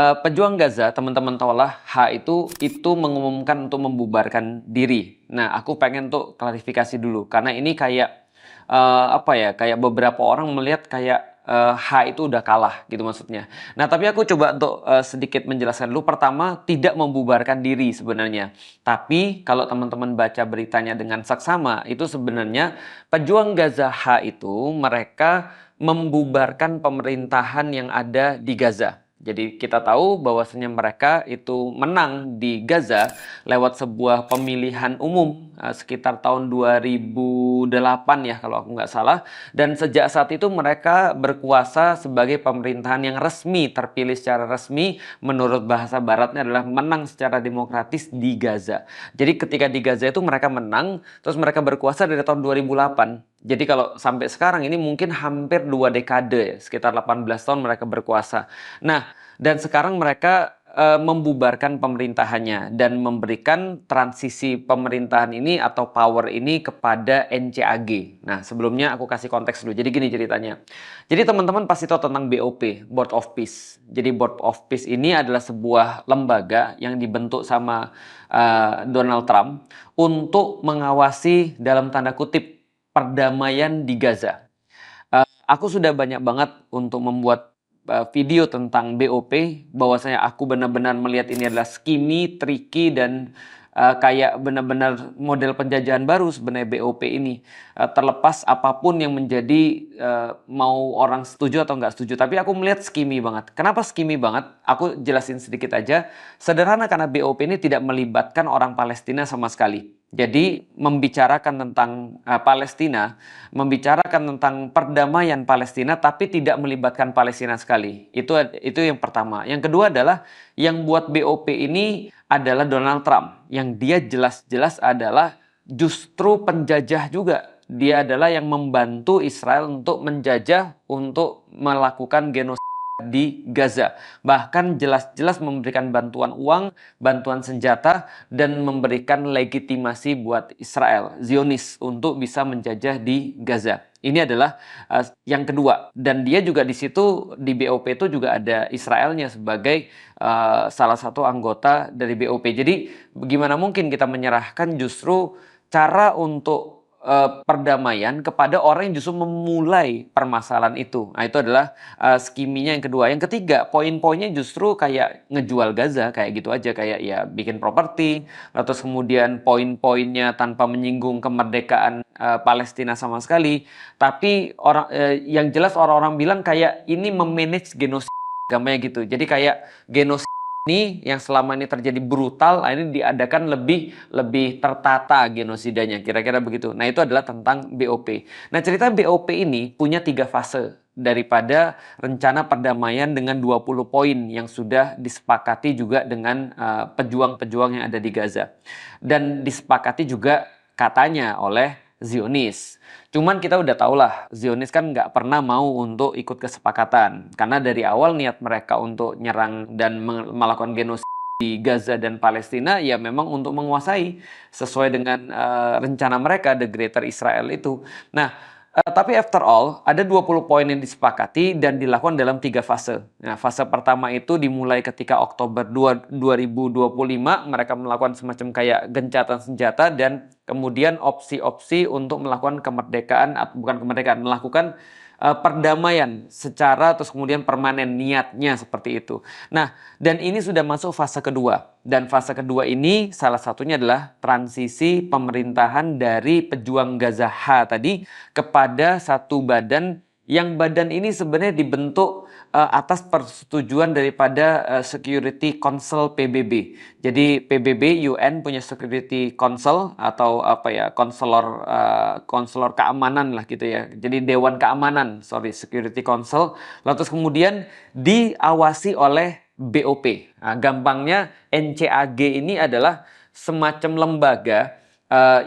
Pejuang Gaza, teman-teman tahulah, itu mengumumkan untuk membubarkan diri. Nah, aku pengen tuh klarifikasi dulu, karena ini kayak apa ya? Kayak beberapa orang melihat kayak H itu udah kalah gitu maksudnya. Nah, tapi aku coba untuk sedikit menjelaskan dulu. Pertama, tidak membubarkan diri sebenarnya. Tapi kalau teman-teman baca beritanya dengan saksama, itu sebenarnya pejuang Gaza H itu mereka membubarkan pemerintahan yang ada di Gaza. Jadi kita tahu bahwasanya mereka itu menang di Gaza lewat sebuah pemilihan umum sekitar tahun 2008 ya kalau aku nggak salah. Dan sejak saat itu mereka berkuasa sebagai pemerintahan yang resmi, terpilih secara resmi menurut bahasa baratnya adalah menang secara demokratis di Gaza. Jadi ketika di Gaza itu mereka menang, terus mereka berkuasa dari tahun 2008. Jadi kalau sampai sekarang ini mungkin hampir 2 dekade ya, sekitar 18 tahun mereka berkuasa. Nah, dan sekarang mereka membubarkan pemerintahannya dan memberikan transisi pemerintahan ini atau power ini kepada NCAG. Nah, sebelumnya aku kasih konteks dulu. Jadi gini ceritanya. Jadi teman-teman pasti tahu tentang BOP, Board of Peace. Jadi Board of Peace ini adalah sebuah lembaga yang dibentuk sama Donald Trump untuk mengawasi dalam tanda kutip perdamaian di Gaza. Aku sudah banyak banget untuk membuat video tentang BOP, bahwasanya aku benar-benar melihat ini adalah skimmy, tricky, dan kayak benar-benar model penjajahan baru sebenarnya BOP ini. Terlepas apapun yang menjadi mau orang setuju atau nggak setuju, tapi aku melihat skimmy banget. Kenapa skimmy banget? Aku jelasin sedikit aja. Sederhana karena BOP ini tidak melibatkan orang Palestina sama sekali. Jadi membicarakan tentang Palestina, membicarakan tentang perdamaian Palestina, tapi tidak melibatkan Palestina sekali. Itu yang pertama. Yang kedua adalah yang buat BOP ini adalah Donald Trump, yang dia jelas-jelas adalah justru penjajah juga. Dia adalah yang membantu Israel untuk menjajah, untuk melakukan genosida di Gaza. Bahkan jelas-jelas memberikan bantuan uang, bantuan senjata, dan memberikan legitimasi buat Israel, Zionis, untuk bisa menjajah di Gaza. Ini adalah yang kedua. Dan dia juga di situ, di BOP itu juga ada Israelnya sebagai salah satu anggota dari BOP. Jadi bagaimana mungkin kita menyerahkan justru cara untuk perdamaian kepada orang yang justru memulai permasalahan itu. Nah, itu adalah skiminya yang kedua. Yang ketiga, poin-poinnya justru kayak ngejual Gaza, kayak gitu aja, kayak ya bikin properti, terus kemudian poin-poinnya tanpa menyinggung kemerdekaan Palestina sama sekali. Tapi yang jelas orang-orang bilang kayak ini memanage genosida agamanya gitu. Jadi kayak genosida ini yang selama ini terjadi brutal, ini diadakan lebih tertata genosidanya, kira-kira begitu. Nah, itu adalah tentang BOP. Nah, cerita BOP ini punya 3 fase daripada rencana perdamaian dengan 20 poin yang sudah disepakati juga dengan pejuang-pejuang yang ada di Gaza. Dan disepakati juga katanya oleh Zionis. Cuman kita udah tau lah, Zionis kan nggak pernah mau untuk ikut kesepakatan. Karena dari awal niat mereka untuk nyerang dan melakukan genosida di Gaza dan Palestina ya memang untuk menguasai sesuai dengan rencana mereka, The Greater Israel itu. Nah, tapi after all, ada 20 poin yang disepakati dan dilakukan dalam 3 fase. Nah, fase pertama itu dimulai ketika Oktober 2025, mereka melakukan semacam kayak gencatan senjata dan kemudian opsi-opsi untuk melakukan kemerdekaan, bukan kemerdekaan, melakukan perdamaian secara terus kemudian permanen, niatnya seperti itu. Nah, dan ini sudah masuk fase kedua. Dan fase kedua ini salah satunya adalah transisi pemerintahan dari pejuang Gaza H tadi kepada satu badan, yang badan ini sebenarnya dibentuk atas persetujuan daripada Security Council PBB. Jadi PBB UN punya Security Council atau apa ya, konselor keamanan lah gitu ya. Jadi Dewan Keamanan, Security Council. Lalu kemudian diawasi oleh BOP. Nah, gampangnya NCAG ini adalah semacam lembaga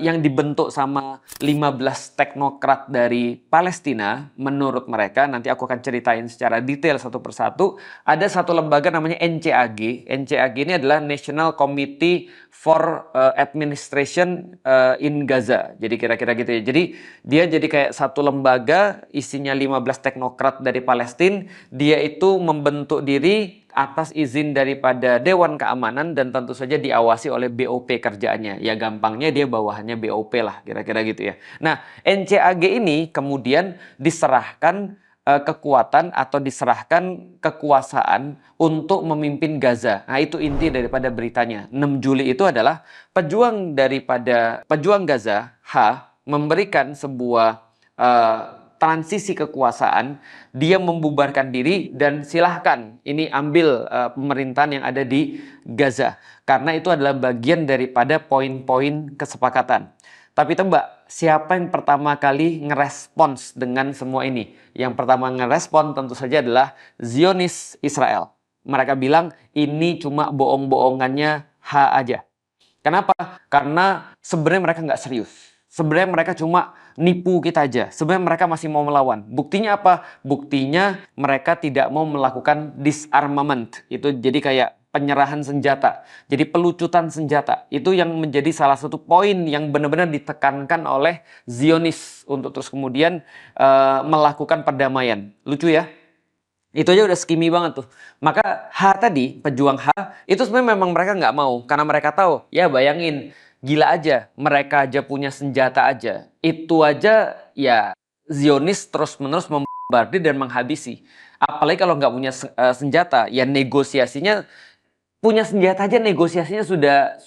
yang dibentuk sama 15 teknokrat dari Palestina. Menurut mereka, nanti aku akan ceritain secara detail satu persatu. Ada satu lembaga namanya NCAG. NCAG ini adalah National Committee for Administration in Gaza. Jadi kira-kira gitu ya. Jadi dia jadi kayak satu lembaga isinya 15 teknokrat dari Palestina. Dia itu membentuk diri atas izin daripada Dewan Keamanan dan tentu saja diawasi oleh BOP kerjaannya. Ya gampangnya dia bawahannya BOP lah, kira-kira gitu ya. Nah, NCAG ini kemudian diserahkan kekuatan atau diserahkan kekuasaan untuk memimpin Gaza. Nah, itu inti daripada beritanya. 6 Juli itu adalah pejuang Gaza, memberikan sebuah transisi kekuasaan, dia membubarkan diri dan silahkan ini ambil pemerintahan yang ada di Gaza. Karena itu adalah bagian daripada poin-poin kesepakatan. Tapi tebak, siapa yang pertama kali ngerespons dengan semua ini? Yang pertama ngerespon tentu saja adalah Zionis Israel. Mereka bilang ini cuma bohong-bohongannya aja. Kenapa? Karena sebenarnya mereka nggak serius. Sebenarnya mereka cuma nipu kita aja. Sebenarnya mereka masih mau melawan. Buktinya apa? Buktinya mereka tidak mau melakukan disarmament. Itu jadi kayak penyerahan senjata. Jadi pelucutan senjata. Itu yang menjadi salah satu poin yang benar-benar ditekankan oleh Zionis untuk terus kemudian melakukan perdamaian. Lucu ya? Itu aja udah skimi banget tuh. Maka tadi, pejuang itu sebenarnya memang mereka nggak mau. Karena mereka tahu, ya bayangin, gila aja. Mereka aja punya senjata aja. Itu aja ya Zionis terus-menerus membombardir dan menghabisi. Apalagi kalau nggak punya senjata, ya negosiasinya, punya senjata aja negosiasinya sudah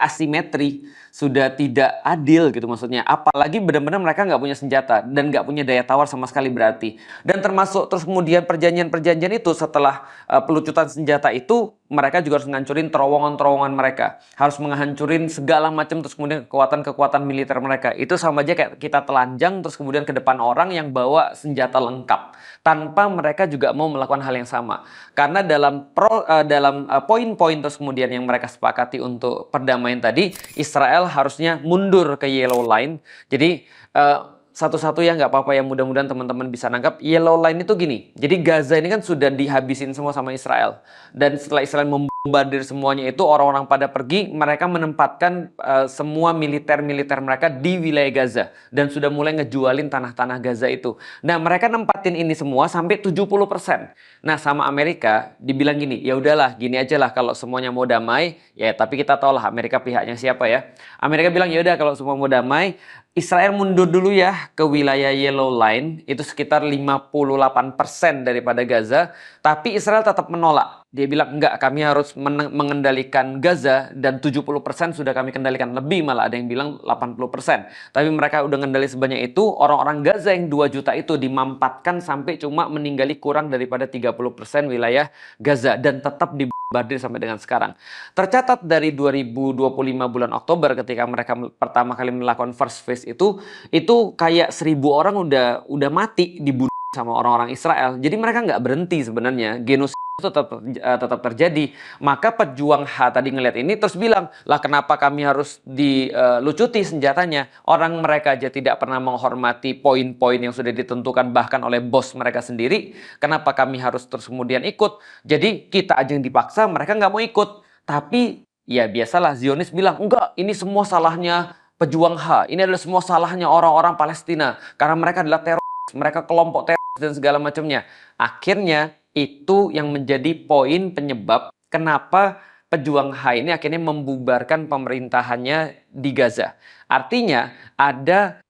asimetri, sudah tidak adil gitu maksudnya. Apalagi benar-benar mereka nggak punya senjata dan nggak punya daya tawar sama sekali berarti. Dan termasuk terus kemudian perjanjian-perjanjian itu setelah pelucutan senjata itu, mereka juga harus menghancurin terowongan-terowongan mereka, harus menghancurin segala macam terus kemudian kekuatan-kekuatan militer mereka. Itu sama aja kayak kita telanjang terus kemudian ke depan orang yang bawa senjata lengkap tanpa mereka juga mau melakukan hal yang sama. Karena dalam poin-poin terus kemudian yang mereka sepakati untuk perdamaian tadi, Israel harusnya mundur ke yellow line. Jadi satu-satu ya nggak apa-apa ya, mudah-mudahan teman-teman bisa nangkap. Yellow line itu gini, jadi Gaza ini kan sudah dihabisin semua sama Israel. Dan setelah Israel membombardir semuanya itu, orang-orang pada pergi, mereka menempatkan semua militer-militer mereka di wilayah Gaza. Dan sudah mulai ngejualin tanah-tanah Gaza itu. Nah, mereka nempatin ini semua sampai 70%. Nah, sama Amerika dibilang gini, ya udahlah, gini aja lah kalau semuanya mau damai, ya tapi kita tahu lah Amerika pihaknya siapa ya. Amerika bilang ya udah kalau semua mau damai, Israel mundur dulu ya ke wilayah Yellow Line, itu sekitar 58% daripada Gaza, tapi Israel tetap menolak. Dia bilang enggak, kami harus mengendalikan Gaza dan 70% sudah kami kendalikan. Lebih malah ada yang bilang 80%. Tapi mereka udah ngendali sebanyak itu, orang-orang Gaza yang 2 juta itu dimampatkan sampai cuma meninggali kurang daripada 30% wilayah Gaza dan tetap bombardir sampai dengan sekarang. Tercatat dari 2025 bulan Oktober ketika mereka pertama kali melakukan first phase itu kayak 1.000 orang udah mati dibunuh sama orang-orang Israel. Jadi mereka nggak berhenti sebenarnya. Genosida itu tetap terjadi. Maka pejuang tadi ngeliat ini terus bilang, lah kenapa kami harus dilucuti senjatanya? Orang mereka aja tidak pernah menghormati poin-poin yang sudah ditentukan bahkan oleh bos mereka sendiri. Kenapa kami harus terus kemudian ikut? Jadi kita aja yang dipaksa, mereka nggak mau ikut. Tapi ya biasalah Zionis bilang, enggak, ini semua salahnya pejuang ini adalah semua salahnya orang-orang Palestina. Karena mereka adalah teroris, mereka kelompok teroris dan segala macamnya. Akhirnya itu yang menjadi poin penyebab kenapa pejuang ini akhirnya membubarkan pemerintahannya di Gaza. Artinya ada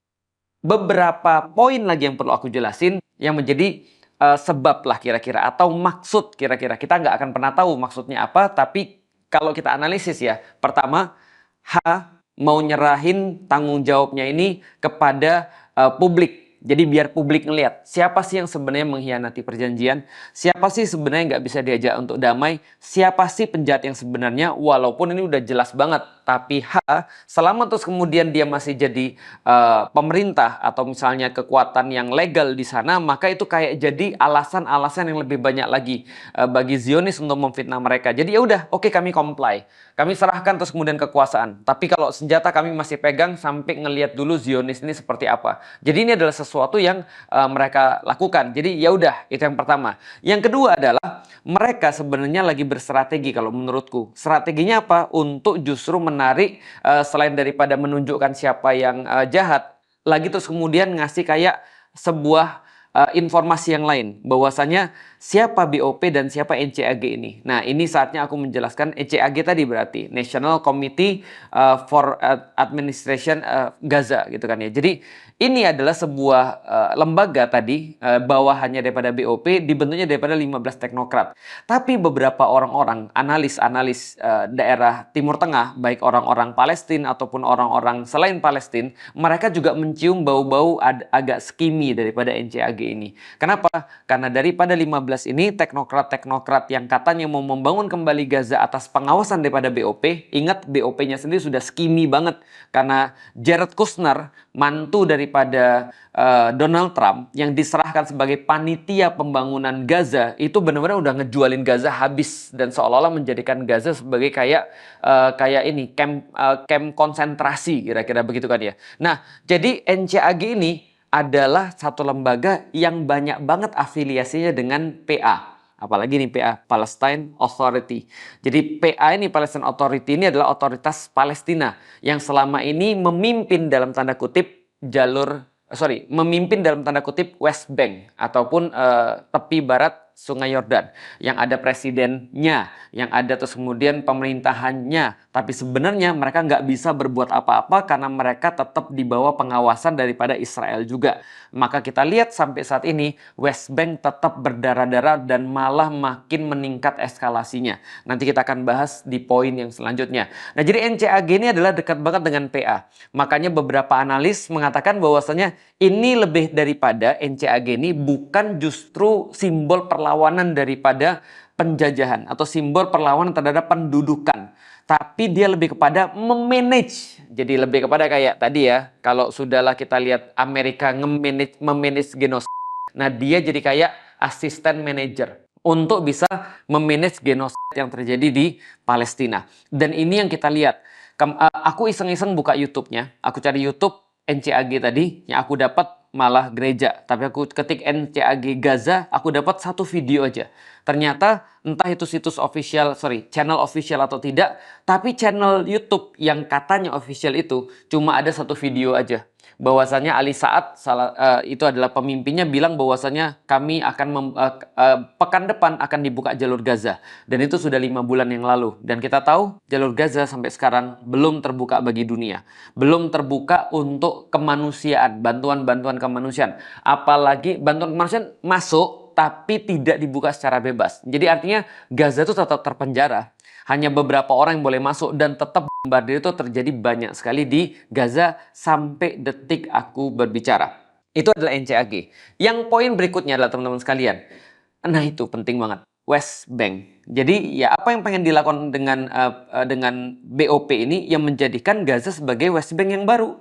beberapa poin lagi yang perlu aku jelasin yang menjadi sebab lah kira-kira atau maksud kira-kira. Kita nggak akan pernah tahu maksudnya apa, tapi kalau kita analisis ya, pertama mau nyerahin tanggung jawabnya ini kepada publik. Jadi biar publik ngelihat siapa sih yang sebenarnya mengkhianati perjanjian, siapa sih sebenarnya nggak bisa diajak untuk damai, siapa sih penjahat yang sebenarnya, walaupun ini udah jelas banget. Tapi selama terus kemudian dia masih jadi pemerintah atau misalnya kekuatan yang legal di sana, maka itu kayak jadi alasan-alasan yang lebih banyak lagi bagi Zionis untuk memfitnah mereka. Jadi ya udah, oke, kami comply. Kami serahkan terus kemudian kekuasaan. Tapi kalau senjata kami masih pegang sampai ngelihat dulu Zionis ini seperti apa. Jadi ini adalah sesuatu yang mereka lakukan. Jadi ya udah, itu yang pertama. Yang kedua adalah mereka sebenarnya lagi berstrategi kalau menurutku. Strateginya apa? Untuk justru menarik selain daripada menunjukkan siapa yang jahat, lagi terus kemudian ngasih kayak sebuah informasi yang lain bahwasanya siapa BOP dan siapa NCAG ini. Nah, ini saatnya aku menjelaskan NCAG tadi berarti National Committee for Administration Gaza gitu kan ya. Jadi ini adalah sebuah lembaga tadi bawahannya daripada BOP, dibentuknya daripada 15 teknokrat. Tapi beberapa orang-orang analis-analis daerah Timur Tengah, baik orang-orang Palestina ataupun orang-orang selain Palestina, mereka juga mencium bau-bau agak skimi daripada NCAG ini. Kenapa? Karena daripada 15 ini teknokrat-teknokrat yang katanya mau membangun kembali Gaza atas pengawasan daripada BOP, ingat BOP-nya sendiri sudah skimi banget karena Jared Kushner, mantu daripada Donald Trump yang diserahkan sebagai panitia pembangunan Gaza, itu benar-benar udah ngejualin Gaza habis dan seolah-olah menjadikan Gaza sebagai kayak ini camp konsentrasi kira-kira begitu kan ya. Nah, jadi NCAG ini adalah satu lembaga yang banyak banget afiliasinya dengan PA. Apalagi nih PA, Palestine Authority. Jadi PA ini, Palestine Authority ini adalah otoritas Palestina yang selama ini memimpin dalam tanda kutip memimpin dalam tanda kutip West Bank ataupun tepi barat Sungai Yordan, yang ada presidennya, yang ada terus kemudian pemerintahannya, tapi sebenarnya mereka nggak bisa berbuat apa-apa karena mereka tetap di bawah pengawasan daripada Israel juga. Maka kita lihat sampai saat ini West Bank tetap berdarah-darah dan malah makin meningkat eskalasinya. Nanti kita akan bahas di poin yang selanjutnya. Nah, jadi NCAG ini adalah dekat banget dengan PA. Makanya beberapa analis mengatakan bahwasanya ini lebih daripada NCAG ini bukan justru simbol perlawanan daripada penjajahan atau simbol perlawanan terhadap pendudukan, tapi dia lebih kepada memanage. Jadi lebih kepada kayak tadi ya, kalau sudahlah kita lihat Amerika memanage genosis, nah dia jadi kayak asisten manajer untuk bisa memanage genosis yang terjadi di Palestina. Dan ini yang kita lihat. Aku iseng-iseng buka YouTube-nya, aku cari YouTube NCAG tadi, yang aku dapat malah gereja. Tapi aku ketik NCAG Gaza, aku dapat satu video aja. Ternyata entah itu channel official atau tidak, tapi channel YouTube yang katanya official itu cuma ada satu video aja. Bahwasanya Ali Saad itu adalah pemimpinnya, bilang bahwasanya kami akan pekan depan akan dibuka jalur Gaza, dan itu sudah 5 bulan yang lalu. Dan kita tahu jalur Gaza sampai sekarang belum terbuka bagi dunia, belum terbuka untuk kemanusiaan, bantuan-bantuan kemanusiaan, apalagi bantuan kemanusiaan masuk tapi tidak dibuka secara bebas. Jadi artinya Gaza itu tetap terpenjara. Hanya beberapa orang yang boleh masuk dan tetap bombardir itu terjadi banyak sekali di Gaza sampai detik aku berbicara. Itu adalah NCAG. Yang poin berikutnya adalah teman-teman sekalian. Nah, itu penting banget. West Bank. Jadi ya apa yang pengen dilakukan dengan BOP ini yang menjadikan Gaza sebagai West Bank yang baru.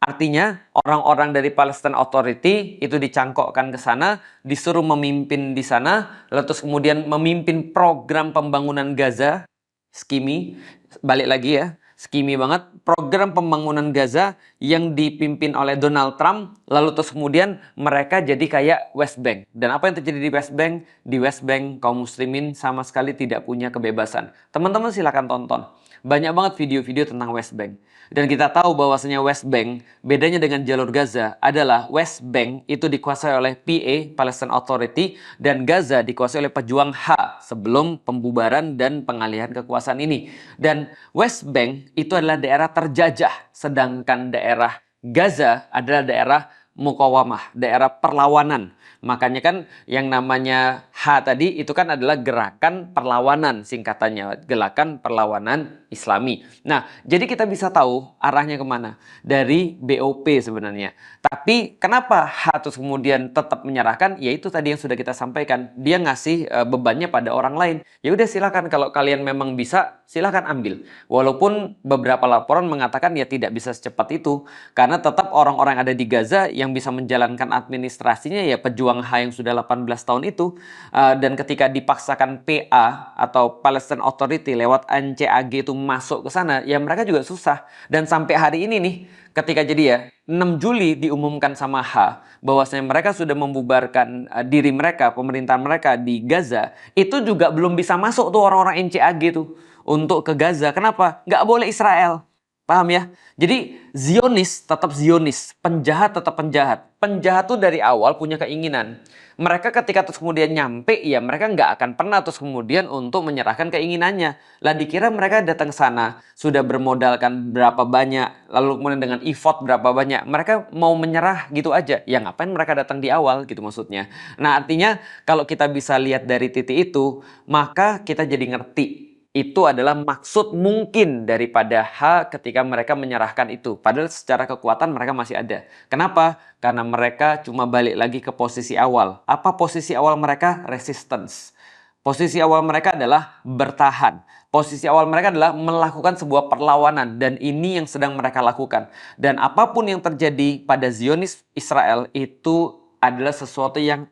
Artinya orang-orang dari Palestine Authority itu dicangkokkan ke sana, disuruh memimpin di sana, lalu terus kemudian memimpin program pembangunan Gaza, skimi, balik lagi ya, skimi banget, program pembangunan Gaza yang dipimpin oleh Donald Trump, lalu terus kemudian mereka jadi kayak West Bank. Dan apa yang terjadi di West Bank? Di West Bank kaum muslimin sama sekali tidak punya kebebasan. Teman-teman silakan tonton. Banyak banget video-video tentang West Bank. Dan kita tahu bahwasanya West Bank, bedanya dengan jalur Gaza adalah West Bank itu dikuasai oleh PA, Palestine Authority, dan Gaza dikuasai oleh pejuang H sebelum pembubaran dan pengalihan kekuasaan ini. Dan West Bank itu adalah daerah terjajah, sedangkan daerah Gaza adalah daerah mukawamah, daerah perlawanan. Makanya kan yang namanya H tadi itu kan adalah gerakan perlawanan, singkatannya gerakan perlawanan Islami. Nah, jadi kita bisa tahu arahnya kemana dari BOP sebenarnya. Tapi kenapa H terus kemudian tetap menyerahkan? Yaitu tadi yang sudah kita sampaikan, dia ngasih bebannya pada orang lain. Ya udah silakan, kalau kalian memang bisa silakan ambil. Walaupun beberapa laporan mengatakan ya tidak bisa secepat itu, karena tetap orang-orang ada di Gaza yang bisa menjalankan administrasinya ya pejuang H yang sudah 18 tahun itu. Dan ketika dipaksakan PA atau Palestine Authority lewat NCAG itu masuk ke sana, ya mereka juga susah. Dan sampai hari ini nih, ketika jadi ya 6 Juli diumumkan sama H bahwasanya mereka sudah membubarkan diri mereka, pemerintahan mereka di Gaza, itu juga belum bisa masuk tuh orang-orang NCAG tuh untuk ke Gaza. Kenapa? Nggak boleh Israel. Paham ya? Jadi Zionis tetap Zionis, penjahat tetap penjahat. Penjahat tuh dari awal punya keinginan. Mereka ketika terus kemudian nyampe, ya mereka nggak akan pernah terus kemudian untuk menyerahkan keinginannya. Lah dikira mereka datang ke sana, sudah bermodalkan berapa banyak, lalu kemudian dengan effort berapa banyak, mereka mau menyerah gitu aja. Ya ngapain mereka datang di awal gitu maksudnya. Nah artinya kalau kita bisa lihat dari titik itu, maka kita jadi ngerti itu adalah maksud mungkin daripada H ketika mereka menyerahkan itu. Padahal secara kekuatan mereka masih ada. Kenapa? Karena mereka cuma balik lagi ke posisi awal. Apa posisi awal mereka? Resistance. Posisi awal mereka adalah bertahan. Posisi awal mereka adalah melakukan sebuah perlawanan. Dan ini yang sedang mereka lakukan. Dan apapun yang terjadi pada Zionis Israel itu adalah sesuatu yang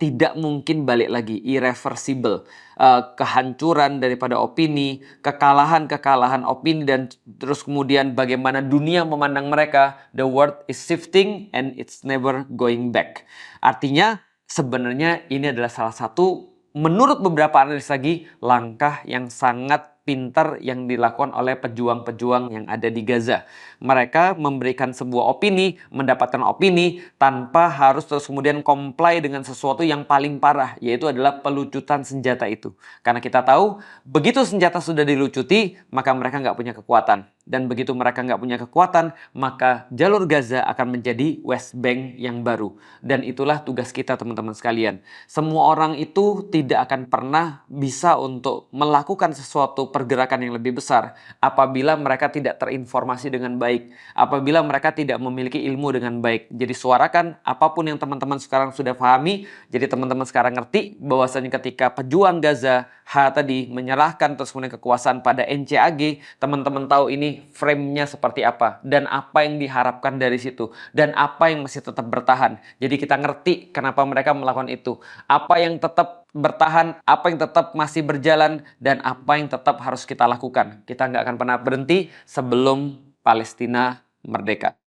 tidak mungkin balik lagi, irreversible. Kehancuran daripada opini, kekalahan opini, dan terus kemudian bagaimana dunia memandang mereka. The world is shifting and it's never going back. Artinya sebenarnya ini adalah salah satu, menurut beberapa analis lagi, langkah yang sangat pintar yang dilakukan oleh pejuang-pejuang yang ada di Gaza. Mereka memberikan sebuah opini, mendapatkan opini tanpa harus terus kemudian comply dengan sesuatu yang paling parah, yaitu adalah pelucutan senjata itu. Karena kita tahu, begitu senjata sudah dilucuti, maka mereka nggak punya kekuatan. Dan begitu mereka nggak punya kekuatan, maka jalur Gaza akan menjadi West Bank yang baru. Dan itulah tugas kita teman-teman sekalian. Semua orang itu tidak akan pernah bisa untuk melakukan sesuatu pergerakan yang lebih besar apabila mereka tidak terinformasi dengan baik, apabila mereka tidak memiliki ilmu dengan baik. Jadi suarakan apapun yang teman-teman sekarang sudah pahami. Jadi teman-teman sekarang ngerti bahwasanya ketika pejuang Gaza H tadi menyerahkan terus kemudian kekuasaan pada NCAG, teman-teman tahu ini frame-nya seperti apa dan apa yang diharapkan dari situ dan apa yang masih tetap bertahan. Jadi kita ngerti kenapa mereka melakukan itu, apa yang tetap bertahan, apa yang tetap masih berjalan, dan apa yang tetap harus kita lakukan. Kita nggak akan pernah berhenti sebelum Palestina merdeka.